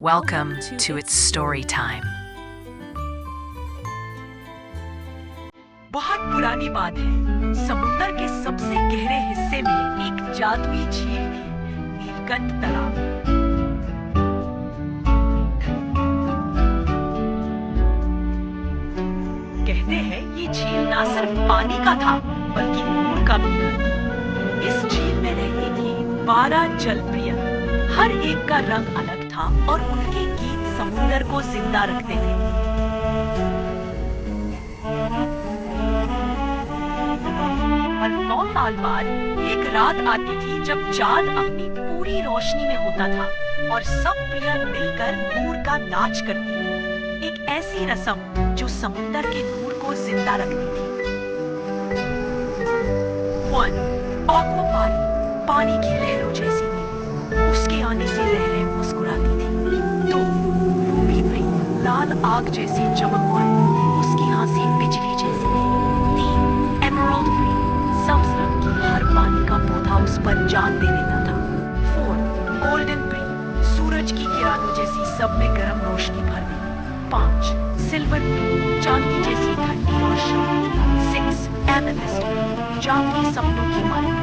Welcome to its story time. बहुत पुरानी बात है। समुंदर के सबसे गहरे हिस्से में एक जादुई झील थी, नीलकंठ तालाब। कहते हैं ये झील ना सिर्फ पानी का था, बल्कि नूर का भी था। इस झील में रहती थी 12 जलप्रिय। हर एक का रंग अलग था और उनके गीत समुंदर को जिंदा रखते थे। हर 100 साल बाद एक रात आती थी जब चांद अपनी पूरी रोशनी में होता था और सब प्रिय मिलकर नूर का नाच करती थी। एक ऐसी रस्म जो समुंदर के नूर को जिंदा रखती थी। 1. aqua party, पानी की लहरों जैसी नीली, उसके आने से लहरें मुस्कुराती थी। 2. रूबी प्रिंट, लाल आग जैसी चमक वाली, उसकी हंसी बिजली जैसी थी। 3. एमराल्ड प्रिंट, सब्ज रंग की, हर पानी का पौधा उस पर जान दे देता था। 4. गोल्डन प्रिंट, सूरज की किरणों जैसी, सब में गर्म रोशनी भर देती। 5. सिल्वर प्रिंट, चांदी जैसी ठंडी और शांत। 6. एमेथिस्ट प्रिंट, जादुई सपनों की मालिक।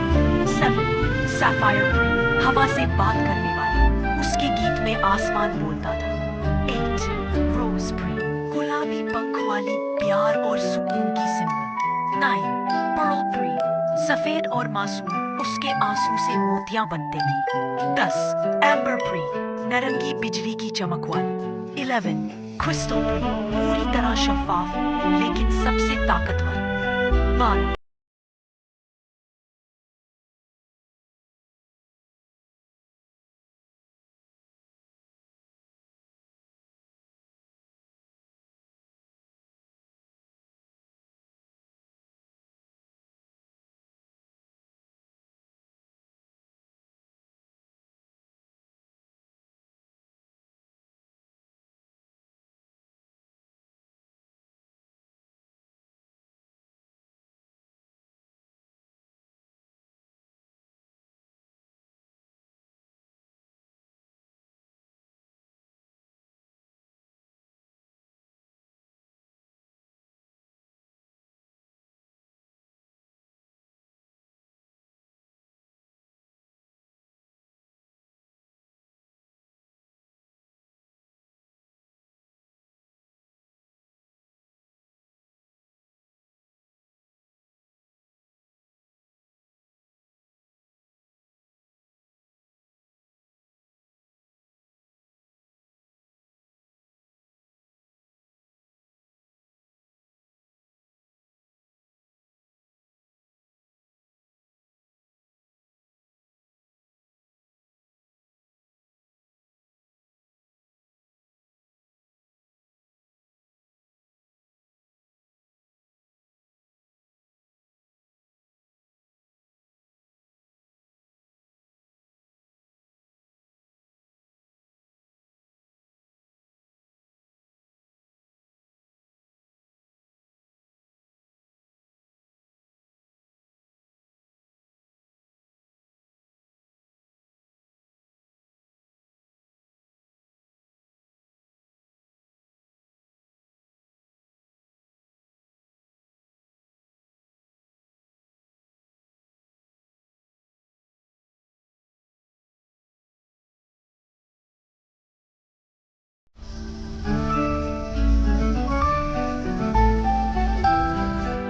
7. सैफायर प्रिंट, हवा से बात करने वाली, उसके गीत में आसमान बोलता था। 8. रोज प्रिंट, गुलाबी पंख वाली, प्यार और सुकून की सिंबल। 9. पर्ल प्रिंट, सफेद और मासूम, उसके आंसू से मोतियां बनते थे। 10. एम्बर प्रिंट, नारंगी बिजली की चमक वाली। 11. क्रिस्टल प्रिंट, पूरी तरह शफाफ लेकिन सबसे ताकतवर। 12.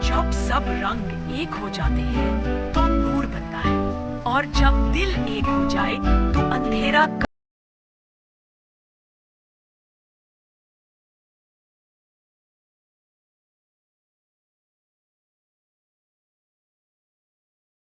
जब सब रंग एक हो जाते हैं तो नूर बनता है, और जब दिल एक हो